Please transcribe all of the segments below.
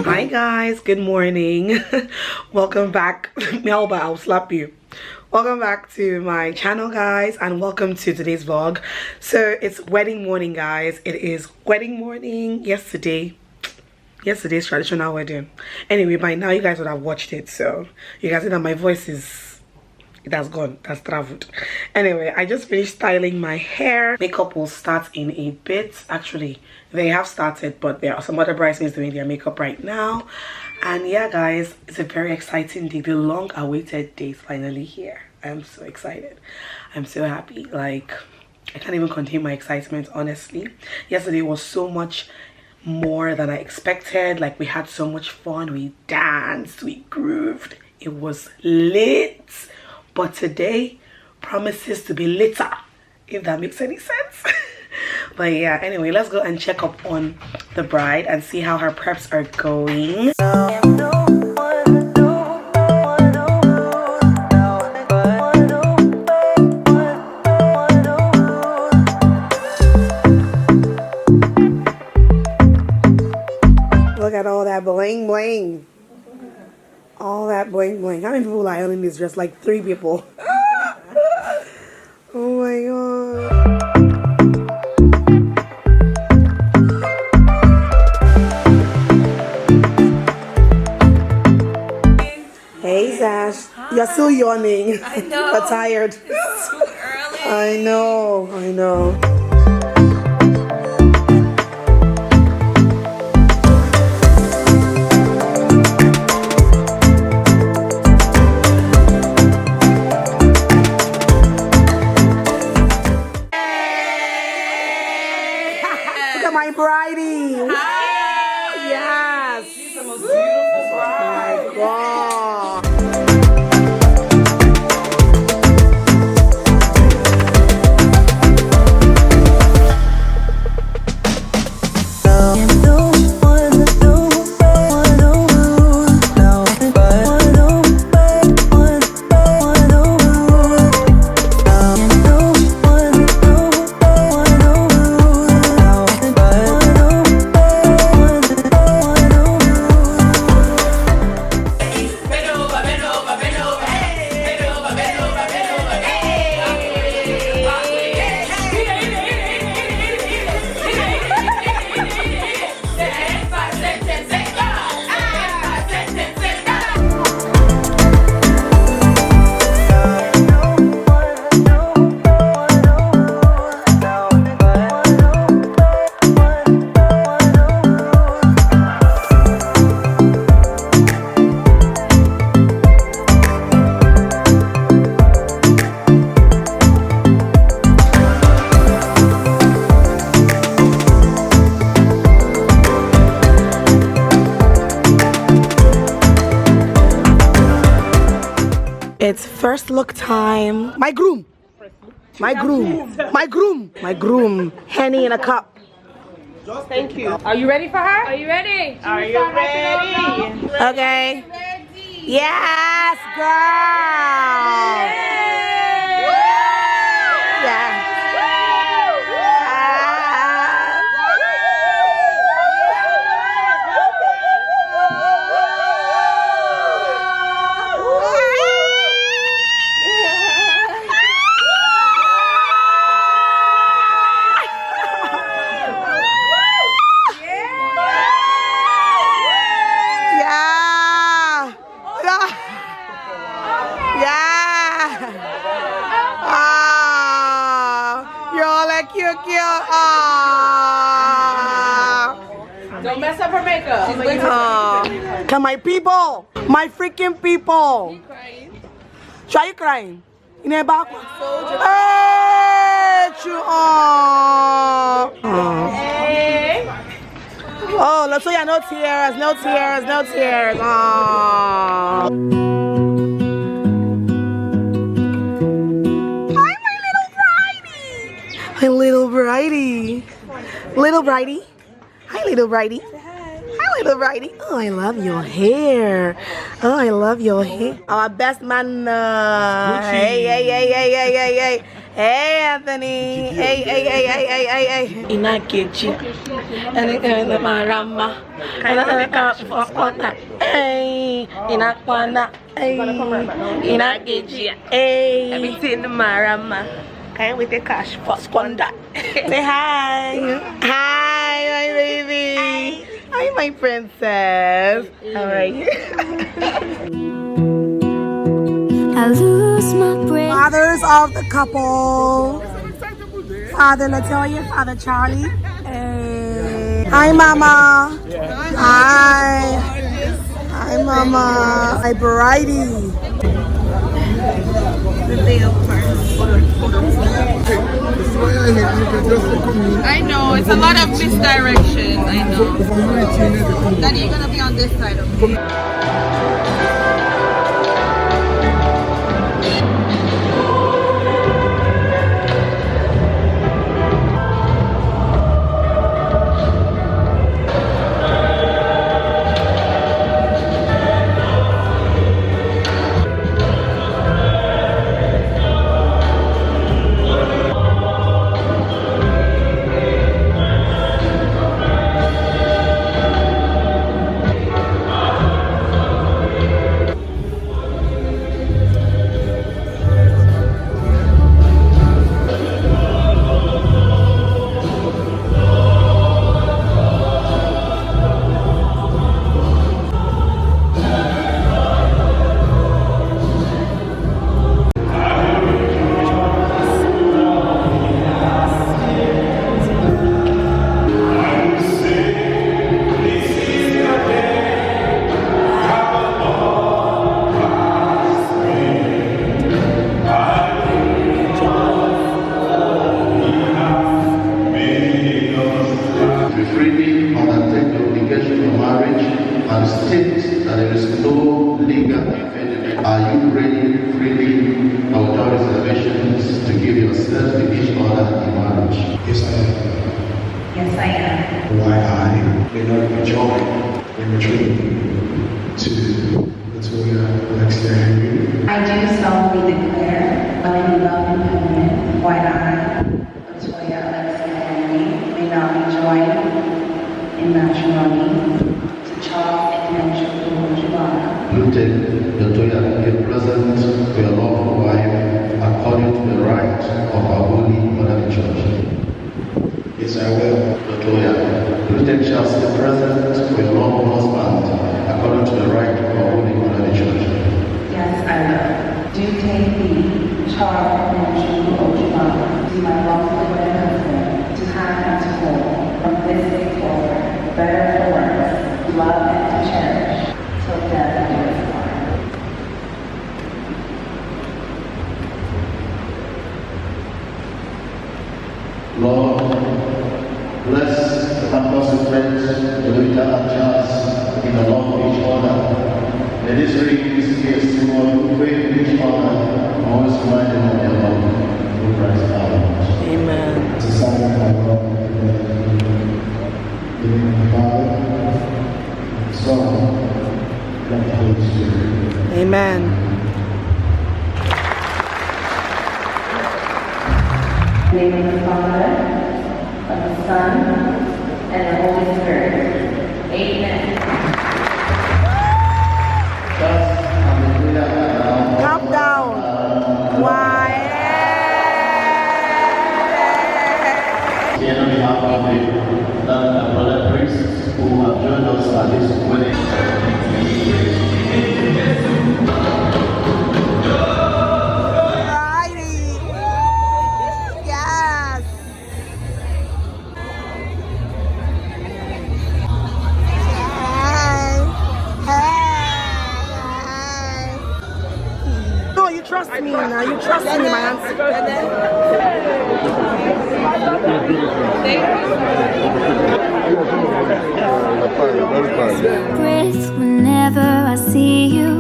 Hi guys, good morning. Welcome back. Melba, I'll slap you. Welcome back to my channel, guys, and welcome to today's vlog. So it's wedding morning, guys. It is wedding morning. Yesterday's traditional wedding. Anyway, by now you guys would have watched it, so you guys see that my voice that's gone, that's traveled. Anyway, I just finished styling my hair. Makeup will start in a bit. Actually, they have started, but there are some other bridesmaids doing their makeup right now. And yeah, guys, it's a very exciting day. The long awaited day is finally here. I'm so excited. I'm so happy. Like, I can't even contain my excitement, honestly. Yesterday was so much more than I expected. Like, we had so much fun. We danced, we grooved. It was lit. But today promises to be later, if that makes any sense. But yeah, anyway, let's go and check up on the bride and see how her preps are going. Look at all that bling bling. All that bling bling. How many people are in this dress? Like 3 people. Oh my god. Hey Sash, you're still yawning. I know. You're tired. It's too early. I know. Look at my bridie. Hi. Yes. She's the most beautiful bride. My god. It's first look time. My groom. Henny in a cup. Thank you. Are you ready for her? Are you ready? Are you ready? Okay. Yes, girl. Yeah. Don't mess up her makeup. Can my people, my freaking people. Why you crying? In a back. Oh, let's say no tears, no tears, no tears. Hi, my little bridie. My little bridie. Little bridie. Hi, little bridie. Hi, little bridie. Oh, I love your hair. Oh, I love your hair. Our best man. Hey, hey, hey, hey, hey, hey, hey. Hey, Anthony. Hey. Inakechi. And Marama. Hey, Inakwana. Hey, Inakechi. Hey, everything Marama. Can't wait the cash for squander. Say hi. Hi, my baby. Hi, my princess. How are you? I lose my breath. Fathers of the couple. Father Latoya, Father Charlie. Hey. Hi, Mama. Hi. Hi, Mama. Hi, Bridie. I know, it's a lot of misdirection. I know. Daddy, you're gonna be on this side of me. Are you ready freely without reservations to give yourself to each other in marriage? Yes, I am. Yes, I am. Why I may not enjoy in retreat to Latoya Alexia Henry. I do solemnly declare, when in love and covenant, why I, Latoya Alexia Henry, may not be joined in matrimony to Charles and Andrew Ojibana. Lieutenant Latoya, be present to your lawful wife according to the right of our holy mother church. Yes, I will. Latoya, Lieutenant Charles, be present to your lawful husband according to the right of our holy mother church. Yes, I will. Do take me, Charles and Andrew Ojibana, to my lawful wedded husband, to have and to hold, from this day forward, better for worse, love and to cherish, till death do us part. Lord, bless the apostle friends, Lolita and Charles, in the love of each other. Let this ring be a symbol of faith in each other, always reminding of their love through Christ our Lord. Amen. It's a sign of my love. In the name of the Father, Son, and the Holy Spirit. Amen. In the name of the Father, of the Son, and the Holy Spirit. Amen. Calm down. Why? Here on behalf of the brother priests who have joined us at this wedding. Yes. No, you trust me now. You trust me, my auntie. Breath whenever I see you.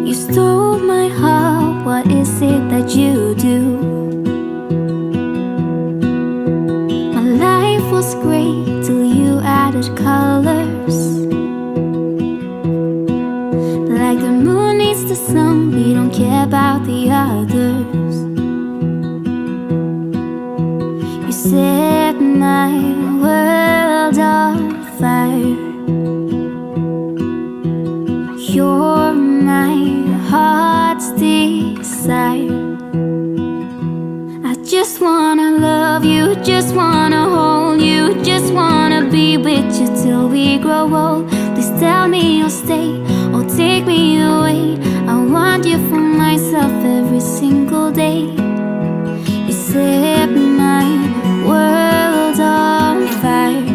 You stole my heart. What is it that you do? My life was great till you added colors. Like the moon needs the sun, we don't care about the others. You set my world on fire. You're my heart's desire. I just wanna love you, just wanna hold you, just wanna be with you till we grow old. Please tell me you'll stay or take me away. I want you for myself every single day. You set my world on fire.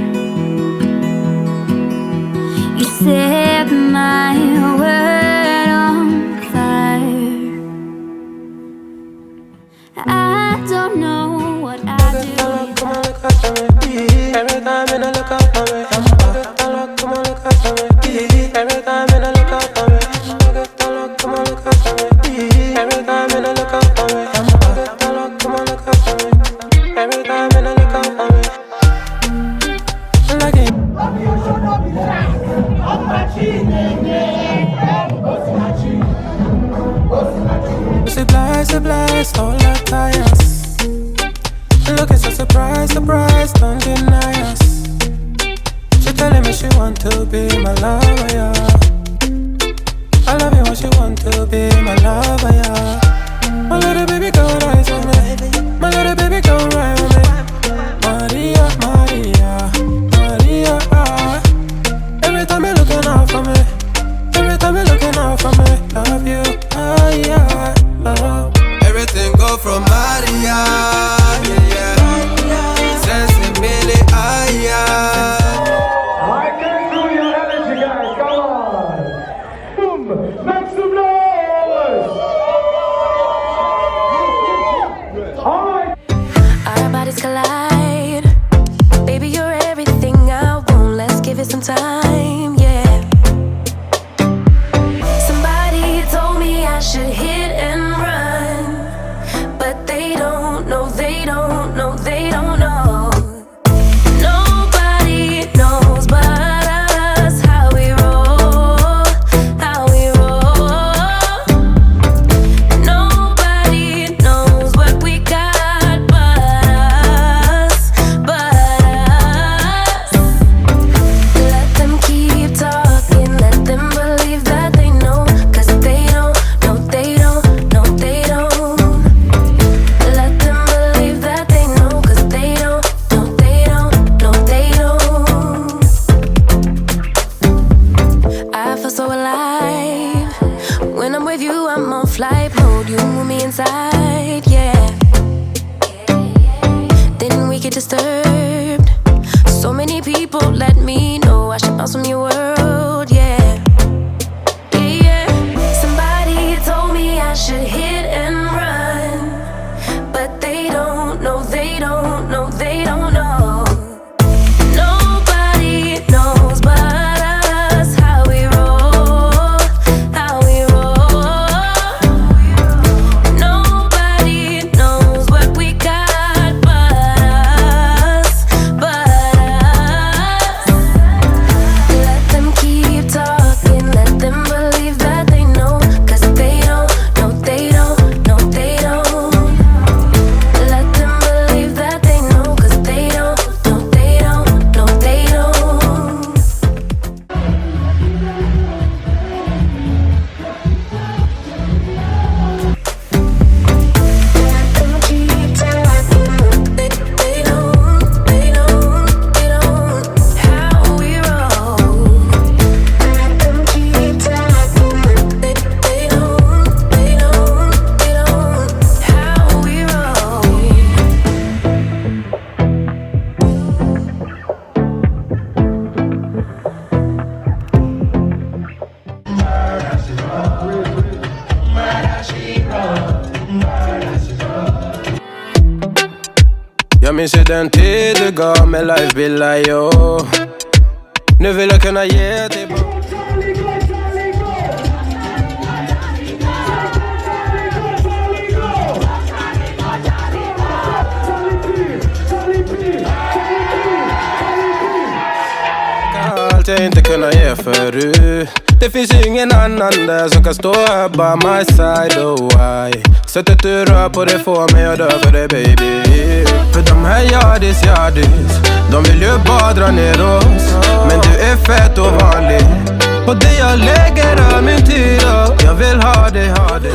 You set my world on fire. I don't know what I do. Every time when I look up for me, come on, look up for me. Every time when I look up for me, come on, look up for me. Every time when I look up for me, come on, look up for me. Every time when I look up for me, like it. Surprise, all our tires. Look, it's a surprise, don't deny us. She telling me she want to be my lover, yeah. I love you when she want to be my lover, yeah. My little baby go rise with me. My little baby go ride with me. Maria, Maria, Maria, ah. Every time you're looking out for me. Every time you're looking out for me. Love you, ah, yeah, oh. Everything go from Maria, yeah, yeah. Sensibility, ah, yeah. I can feel your energy, guys. Come on. Boom. Make some noise. All right. Our bodies collide. Baby, you're everything I want. Let's give it some time, yeah. Somebody told me I should hit and run, but they don't know, they don't know, they don't know. Nobody knows but us how we roll, how we roll. Nobody knows what we got but us, but us. Let them keep talking, let them believe that they know, 'cause they don't, no they don't, no they don't. Let them believe that they know, 'cause they don't, no they don't, no they don't. I feel so alive. When I'm with you, I'm on flight mode. You move me inside, yeah. Then we get disturbed. So many people let me know I should bounce from your world, yeah. Yeah, yeah. Somebody told me I should hit and run, but they don't know, they don't know, they don't know. Nobody knows but us how we roll, how we roll. Nobody knows what we got but us, but us. Let them keep talking, let them believe that they know, 'cause they don't, no they don't, no they don't. Let them believe that they know, 'cause they don't, no they don't, no they don't. Let them keep talking, they don't, they don't, they don't. How we roll. Let them keep talking, they don't, they don't, they don't. How we roll. Ja, min ser den tid du gav mig life billar yo. Nu vill jag kunna ge tillbaka. Allt jag inte kunnat ge förut. Det finns ingen annan där som kan stå här by my side, oh why. Sättet du rör på det får mig att dö för dig baby. För de här yardis, de vill ju bara dra ner oss. Men du är fett och vanlig. På det jag lägger av min tid, jag vill ha dig, ha dig.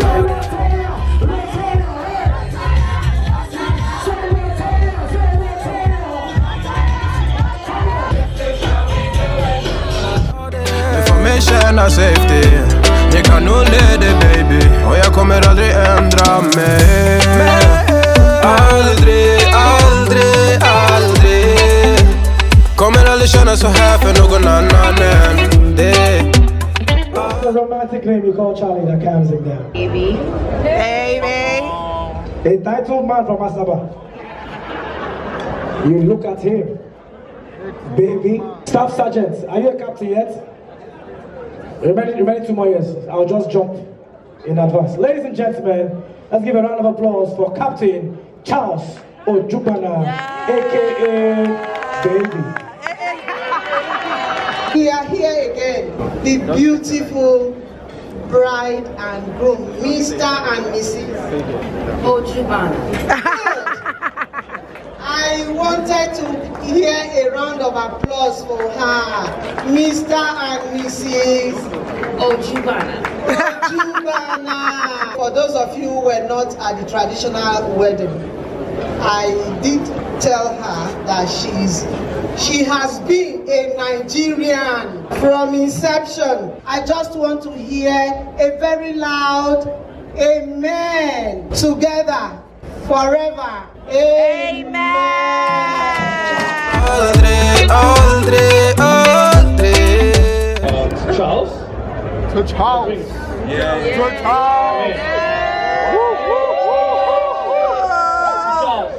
Känna safety. Jag kan nog leda baby. Och jag kommer aldrig ändra mig. Aldrig, aldrig, aldrig. Kommer aldrig känna så här för någon annan än dig. What's the romantic name you call Charlie that comes in there? Baby. Baby. A titled man from Asaba. You look at him. Baby. Staff Sergeant, are you a captain yet? Remaining 2 more years. I'll just jump in advance. Ladies and gentlemen, let's give a round of applause for Captain Charles Ojubana, aka Baby. We are here again, the beautiful bride and groom, Mr. and Mrs. Ojubana. I wanted to hear a round of applause for her, Mr. and Mrs. Ojubana. Ojubana. For those of you who were not at the traditional wedding, I did tell her that she has been a Nigerian from inception. I just want to hear a very loud amen together forever. Amen. Aldrig, aldrig, aldrig. Charles? To Charles. Yeah. To Charles. Charles,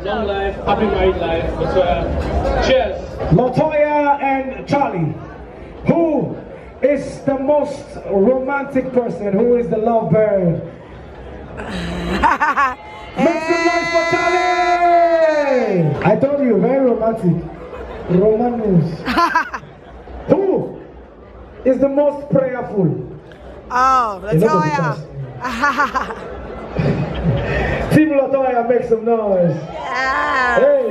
long life, happy married life. Cheers. Latoya and Charlie. Who is the most romantic person? Who is the lovebird? Make some noise for Charlie! I told you, very romantic. Roman news. Who is the most prayerful? Oh, Latoya. Team Latoya, make some noise. Yeah. Hey,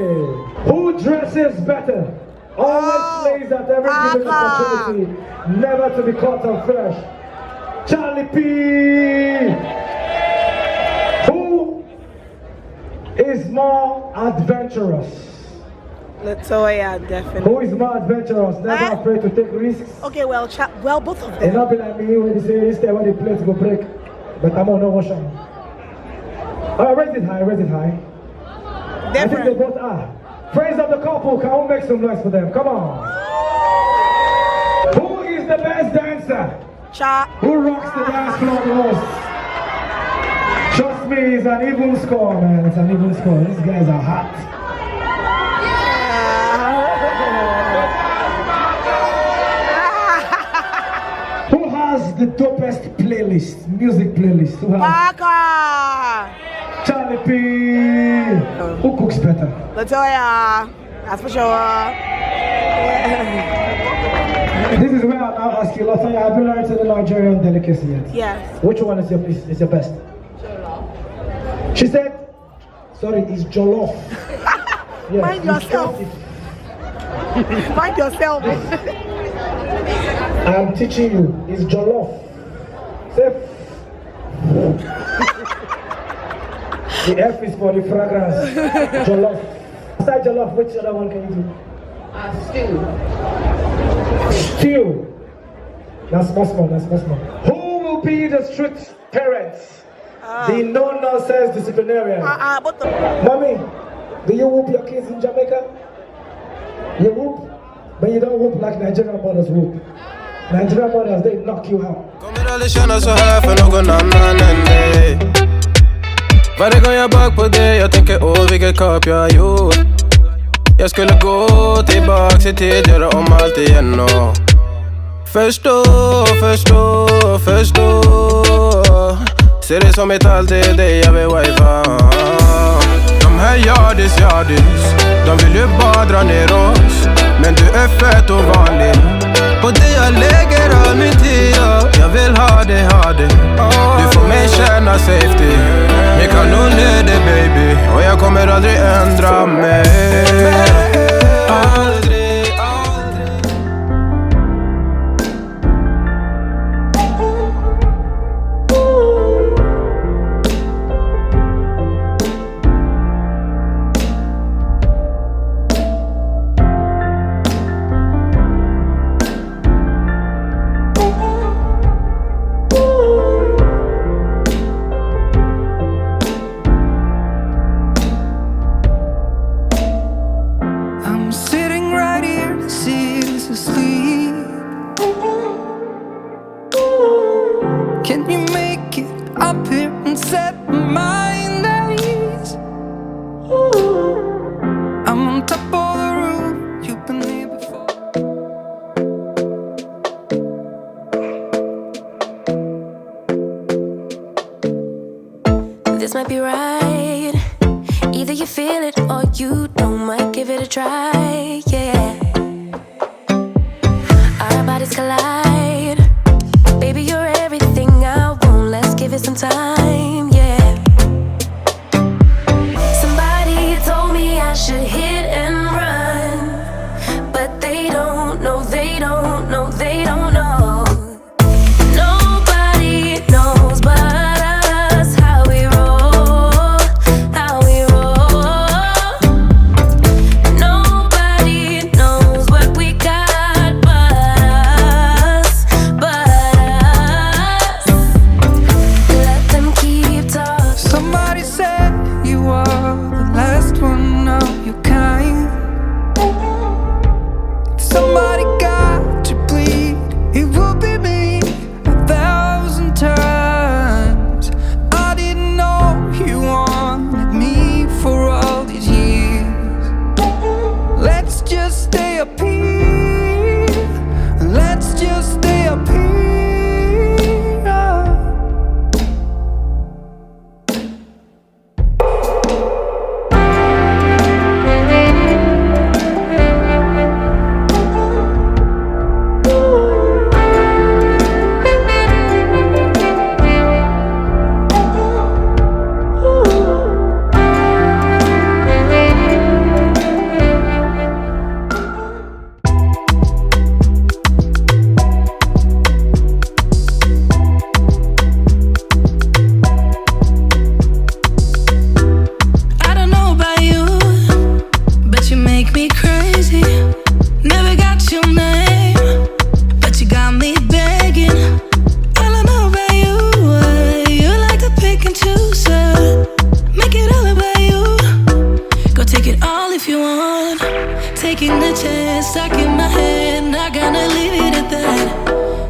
who dresses better? Always plays at every given opportunity, never to be caught unfresh. Charlie P. Is more adventurous? Latoya, definitely. Who is more adventurous? Never afraid to take risks? Okay, well, both of them. And not be like me when you say this time when the plates go break. But I'm on no motion. Alright, raise it high, raise it high. Different. I think they both are. Praise of the couple, can we make some noise for them? Come on. Who is the best dancer? Who rocks the dance floor the most? Trust me, it's an even score, man. It's an even score. These guys are hot. Who has the dopest playlist, music playlist? Who has? Charlie P. Who cooks better? Latoya. That's for sure. This is where I'll now ask you, Latoya, have you learned the Nigerian delicacy yet? Yes. Which one is your best? She said, sorry, it's jollof. Yes, Mind yourself. Mind yourself. I'm teaching you, it's jollof. Say, the F is for the fragrance. Jollof. Aside jollof, which other one can you do? Stew. Stew. That's small. Who will be the strict parents? The no-nonsense disciplinarian. Mommy, do you whoop your kids in Jamaica? You whoop, but you don't whoop like Nigerian mothers whoop. Nigerian mothers, they knock you out. Kommer aldrig känna så här för någon annan än dig. Varje gång jag bak på dig, jag tänker åh vilket kap jag har gjort. Jag skulle gå tillbaks i tid, göra om allt igen och förstå. Ser det som ett allt, det är dig jag vill wifa. De här yardis, de vill ju bara dra ner oss. Men du är fett och vanlig. Och det jag lägger all min tid upp, jag vill ha det. Du får mig känna safety. Jag kan nog ner det baby, och jag kommer aldrig ändra mig. This might be right. Either you feel it or you don't. Might give it a try, yeah. Our bodies collide. Baby, you're everything I want. Let's give it some time, yeah. Somebody told me I should hit and run, but they don't know, they don't know, they don't know. Nobody knows but us how we roll, how we roll. Nobody knows what we got but us, but us. Let them keep talking. Somebody said you are the last one of your kind. If somebody got to bleed, it would be me 1,000 times. I didn't know you wanted me for all these years. Let's just stay up here. Let's just stay up here. I don't know about you, but you make me crazy. Never got your name, but you got me begging. I don't know about you, you like to pick and choose, make it all about you. Go take it all if you want. Taking the chance, stuck in my head, not gonna leave it at that.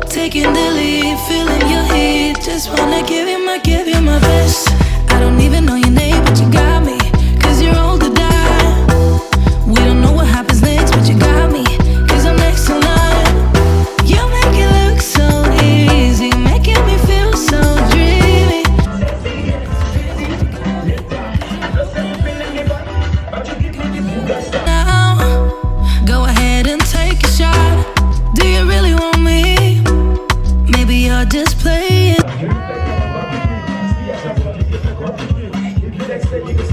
Taking the lead, feeling your heat, just wanna give you my best. I don't even know your name, but you got me, 'cause you're old to die. We don't know what happens next, but you got me, 'cause I'm next in line. You make it look so easy, making me feel so dreamy. Now, go ahead and take a shot. Do you really want me? Maybe you're just playing. You can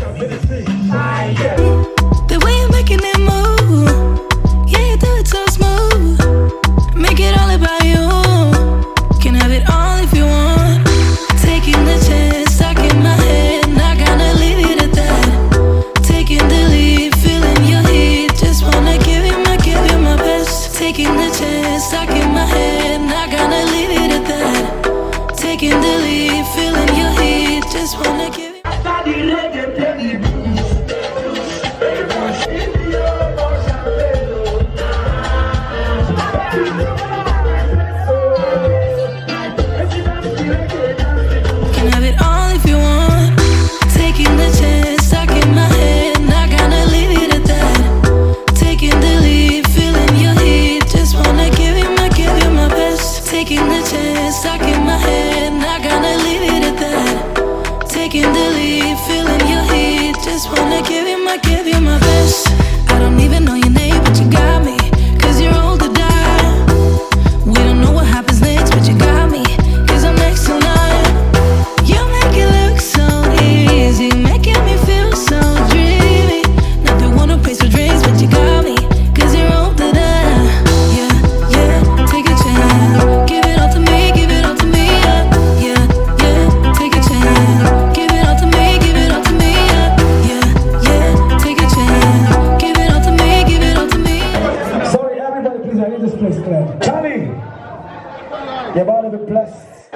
the blessed.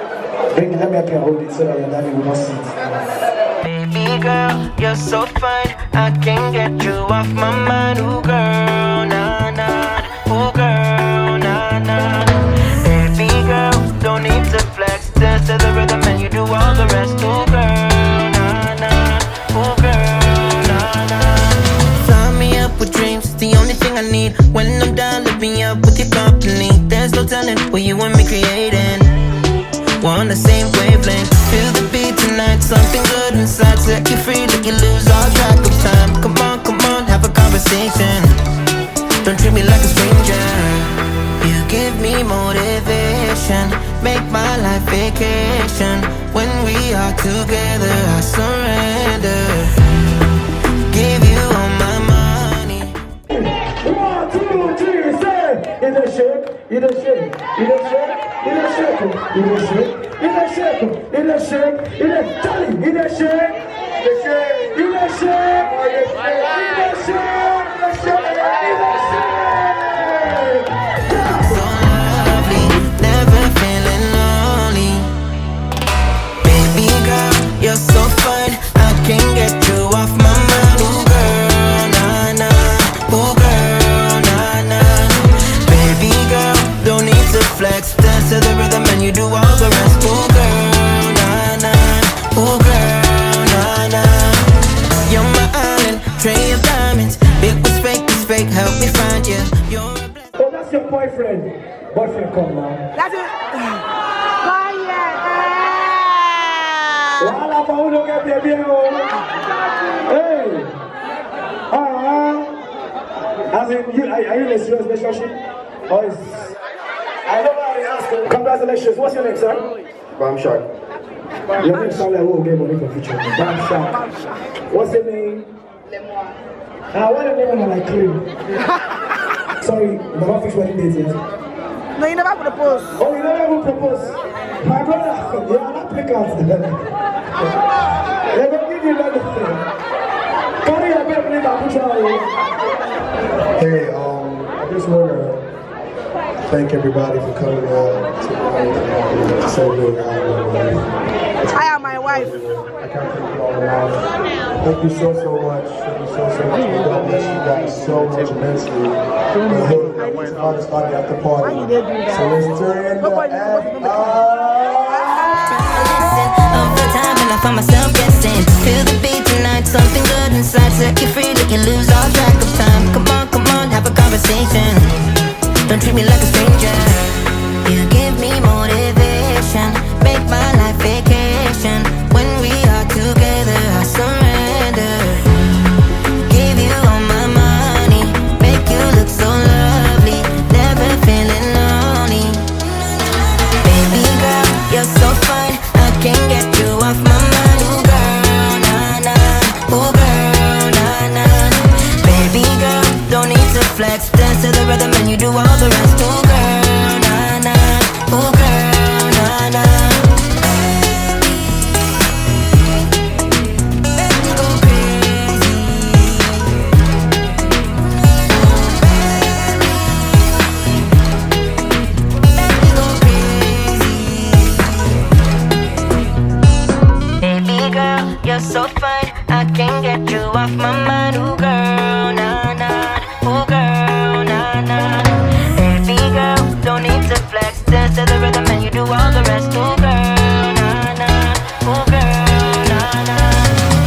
Baby, let me help you hold it so that your daddy will not see it. Baby girl, you're so fine. I can't get you off my mind. Ooh girl, nah nah. Ooh girl, nah nah. Baby girl, don't need to flex. Dance to the rhythm and you do all the rest. Ooh girl, nah nah. Ooh girl, nah nah. Fly me up with dreams, the only thing I need. When I'm done, lift me up with your company. There's no telling what you and me creating. We're on the same wavelength. Feel the beat tonight, something good inside. Set you free, let you lose all track of time. Come on, have a conversation. Don't treat me like a stranger. You give me motivation, make my life vacation. When we are together, I surrender. Give you all my money. 1, 2, 3, say. In the shake, in the shake, in the shake, in the shake, in the shake, in the shake, in the shake, in the Charlie, in the shake, in the shake, in the shake, in the shake, in the shake. So lovely, never feeling lonely. Baby girl, you're so fine. I can't get you off my mind. Ooh girl, nah nah. Ooh girl, nah nah. Baby girl, don't need to flex. Dance to the rhythm and you do all the rest. Ooh girl, nah nah. Ooh girl, nah nah. You're my island, tray of diamonds. It was fake, help me find you. You're a blessing. Oh, that's your boyfriend. Boyfriend, come now. That's it. Wala pa uno que te viejo. Hey. As in, are you in a serious relationship? Or is... I never had to ask you. Congratulations. What's your name, sir? Bam Shark. Your name sounds like who gave money for future. Bam Shark. What's your name? Why the name of my cream? Sorry, never fixed wedding date yet. No, you never proposed. Oh, you never even proposed. My brother, you're an applicant. They don't give you nothing. Carry your baby in Abuja. Hey, I just want to thank everybody for coming out to celebrate our life. I am my wife. I can't thank you all enough. Thank you so much. Thank you so much. May God bless you guys so much immensely. And hey, it's artist party at the party. So let's turn the F All the time and I find myself guessing. Feel the beat tonight, something good inside. Set you free, let you lose all track of time. Come on, have a conversation. Don't treat me like a stranger. You give me motivation, make my life vacation. When we are together, I surrender. Give you all my money, make you look so lovely. Never feeling lonely. Baby girl, you're so fine. I can't get you off my mind. Ooh girl, nah nah. Ooh girl, nah nah. Baby girl, don't need to flex. Dance to the rhythm and you do all the rest. Ooh girl, nah nah. Ooh girl, nah nah. Baby go crazy. Baby go crazy. Baby girl, you're so fine. I can't get you off my mind. Ooh girl, nah nah. Ooh girl, nah nah. Baby girl, don't need to flex. Dance to the rhythm and you do all the rest. Ooh girl, nah nah. Ooh girl, nah nah.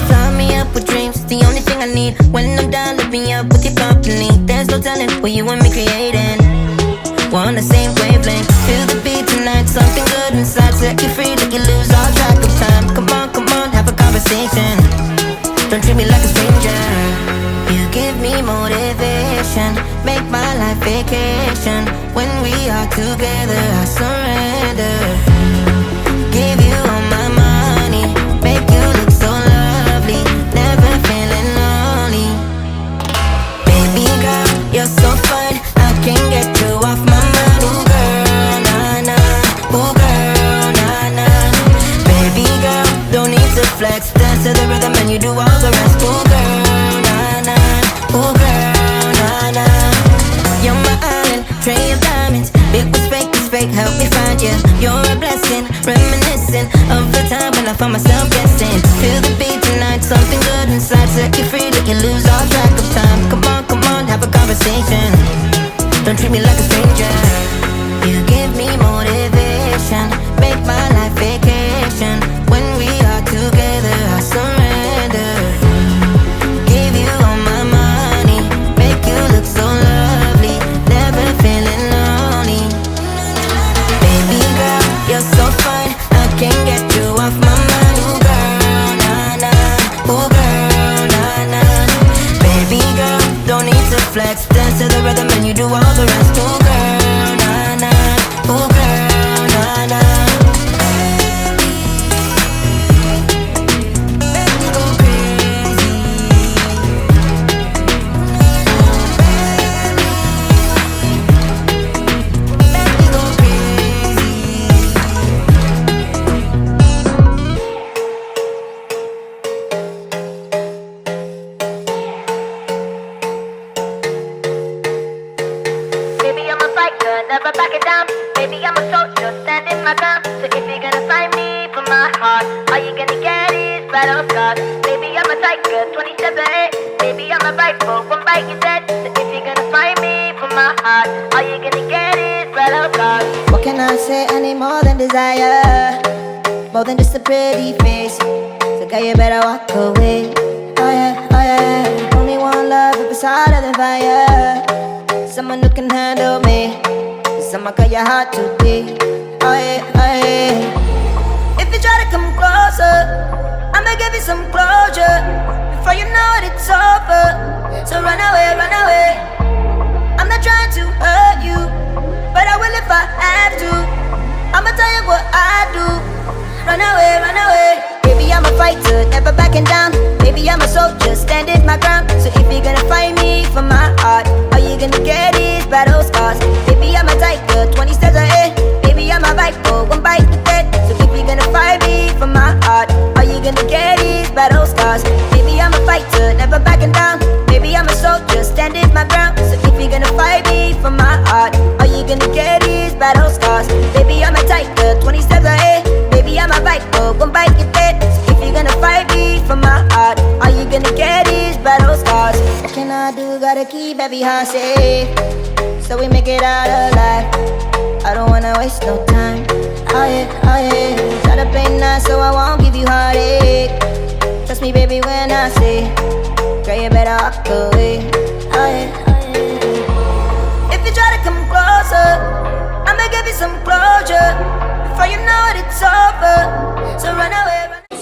Fly me up with dreams, the only thing I need. When I'm done, lift me up with your company. There's no telling what you and me creating. We're on the same wavelength. Feel the beat tonight, something good inside. Set you free, let you lose all track of time. Come on, have a conversation. Don't treat me like a stranger. You give me motivation, make my life vacation. When we are together, I surrender. Give you all my money, make you look so lovely. Never feeling lonely. Baby girl, you're so fine. I can't get you off my mind. Ooh girl, nah nah. Ooh girl, nah nah. Baby girl, don't need to flex. Dance to the rhythm and you do all the rest. Ooh girl, nah nah. Ooh girl, nah nah. You're my island, tray of diamonds. It was fake, help me find you. You're a blessing. find myself guessing. Feel the beat tonight, something good inside. Set you free, let you lose all track of time. Come on, have a conversation. Don't treat me like a stranger. You give me motivation, make my life vacation. When we are together, I surrender. Give you all my money, make you look so lovely, never feeling lonely. Baby girl, you're so fine, I can't get you off my mind. Ooh girl, nah nah, ooh girl, nah nah. Baby girl, don't need to flex, dance to the rhythm and you do all the rest. Ooh girl, nah nah, ooh girl, nah nah. Never back it down. Baby, I'm a soldier, standing my ground. So if you're gonna find me for my heart, all you gonna get is battle scars. Baby, I'm a tiger, 27. Baby, I'm a rifle, one bite you dead. So if you're gonna find me for my heart, all you gonna get is battle scars. What can I say? I need more than desire, more than just a pretty face. So girl, you better walk away. Oh yeah, oh yeah. Only one love if it's hotter than fire. Someone who can handle me. I'ma cut your heart today. Oh yeah, oh yeah. If you try to come closer, I'ma give you some closure. Before you know it, it's over. So run away, run away. I'm not trying to hurt you, but I will if I have to. I'ma tell you what I do. Run away, run away. Baby, I'm a fighter, never backing down. Baby, I'm a soldier, standing my ground. So if you're gonna find me for my heart, all you gonna get is battle scars. Baby, I'm a tiger, 20 steps ahead. Baby, I'm a rifle, one bite to dead. So if you're gonna find me for my heart, all you gonna get is battle scars. Baby, I'm a fighter, never backing down. Baby, I'm a soldier, standing my ground. So if you're gonna find me for my heart, all you gonna get is battle scars. Baby, I'm a tiger, 20 steps ahead. Baby, I'm a rifle, one bite to dead. So if you're gonna find me for my heart, all you gonna get is battle scars. What can I do? Gotta keep every heart safe, so we make it out alive. I don't wanna waste no time. Oh yeah, oh yeah. Try to play nice so I won't give you heartache. Trust me baby when I say, girl you better walk away. Oh yeah, oh yeah. If you try to come closer, I'ma give you some closure. Before you know it, it's over. So run away, run away.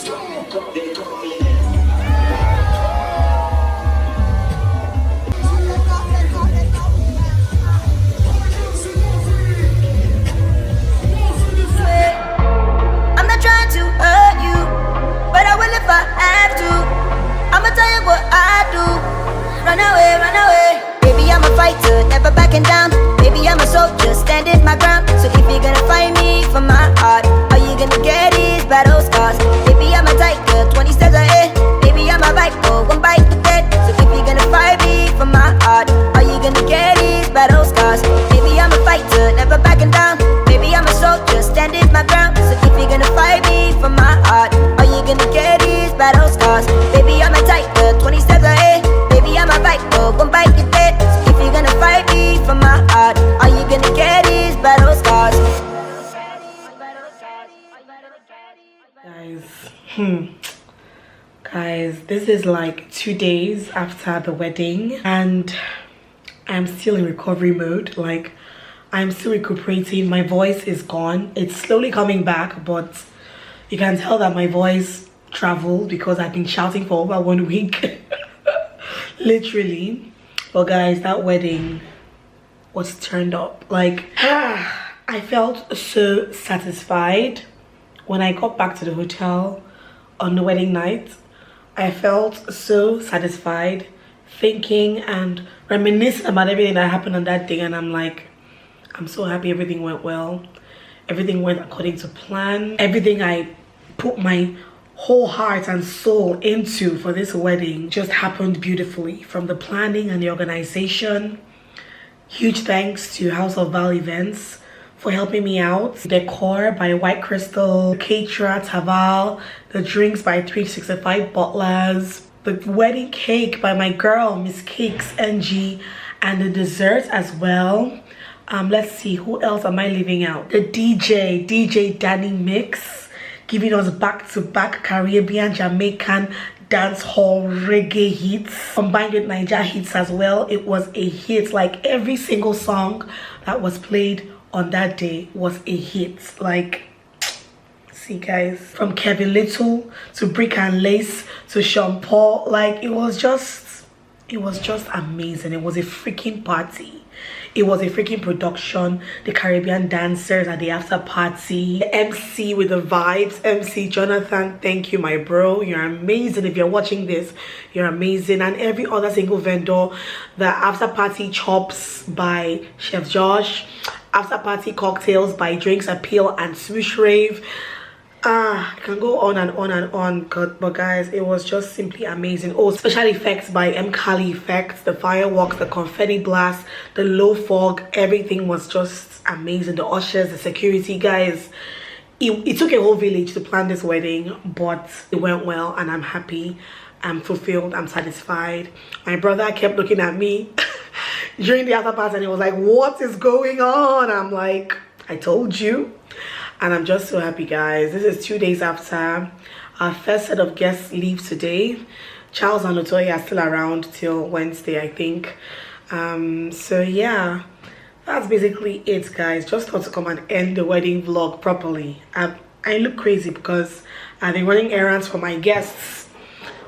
If I have to, I'ma tell you what I do. Run away, run away. Baby, I'm a fighter, never backing down. Baby, I'm a soldier, standing my ground. So if you're gonna find me for my heart, all you gonna get is battle scars. Baby, I'm a tiger, 20 steps ahead. Baby, I'm a rifle, one bite to dead. So if you're gonna find me for my heart, all you gonna get is battle scars. Baby, I'm a fighter, never backing down. Baby, I'm a soldier, standing my ground. So if you're gonna find me for my heart, all you gonna get is battle scars. Baby, I'm a tiger, 20 steps ahead. Baby, I'm a rifle, one bite you dead. So if you're gonna fight me for my heart, all you gonna get is battle scars. Guys, this is like 2 days after the wedding and I'm still in recovery mode. Like, I'm still recuperating. My voice is gone. It's slowly coming back, but you can tell that my voice traveled because I've been shouting for over 1 week. Literally. But guys, that wedding was turned up. Like, I felt so satisfied when I got back to the hotel on the wedding night. I felt so satisfied, thinking and reminiscing about everything that happened on that day, and I'm like, I'm so happy everything went well. Everything went according to plan. Everything I put my whole heart and soul into for this wedding just happened beautifully, from the planning and the organization. Huge thanks to House of Val Events for helping me out. Decor by White Crystal, caterer Taval, the drinks by 365 Butlers, the wedding cake by my girl Miss Cakes NG, and the dessert as well. Let's see, who else am I leaving out? The DJ Danny Mix, giving us back-to-back Caribbean, Jamaican, dance hall reggae hits combined with Niger hits as well. It was a hit. Like every single song that was played on that day was a hit. Like, see guys, from Kevin Little to Brick and Lace to Sean Paul, like it was just amazing. It was a freaking party. It was a freaking production. The Caribbean dancers at the after party, the MC with the vibes, MC Jonathan, thank you my bro, you're amazing. If you're watching this, you're amazing. And every other single vendor, the after party chops by Chef Josh, after party cocktails by Drinks Appeal and Swoosh Rave. I can go on and on and on, but guys, it was just simply amazing. Oh, special effects by M. Kali Effects, the fireworks, the confetti blast, the low fog, everything was just amazing. The ushers, the security guys, it took a whole village to plan this wedding, but it went well and I'm happy, I'm fulfilled, I'm satisfied. My brother kept looking at me during the after party and he was like, what is going on? I'm like, I told you. And I'm just so happy, guys. This is 2 days after our first set of guests leave today. Charles and Latoya are still around till Wednesday, I think. So yeah, that's basically it, guys. Just thought to come and end the wedding vlog properly. I look crazy because I've been running errands for my guests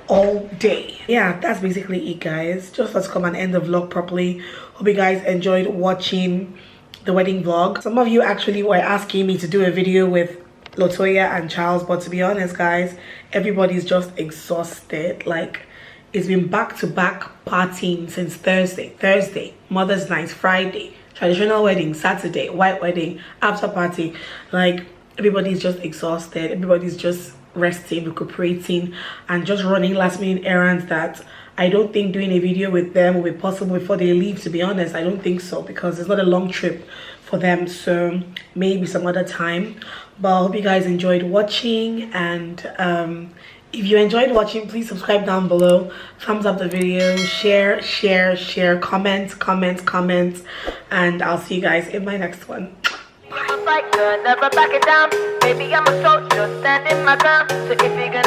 all day. Yeah, that's basically it, guys. Just thought to come and end the vlog properly. Hope you guys enjoyed watching the wedding vlog. Some of you actually were asking me to do a video with Latoya and Charles, but to be honest, guys, everybody's just exhausted. Like, it's been back-to-back partying since Thursday, Mother's Night, Friday, traditional wedding, Saturday, white wedding, after party. Like, everybody's just exhausted. Everybody's just resting, recuperating, and just running last-minute errands that I don't think doing a video with them will be possible before they leave, to be honest. I don't think so, because it's not a long trip for them, so maybe some other time. But I hope you guys enjoyed watching, and if you enjoyed watching, please subscribe down below, thumbs up the video, share, comment, and I'll see you guys in my next one. Fight good, never back it down. Baby, I'm a soldier, standing my ground. So if you're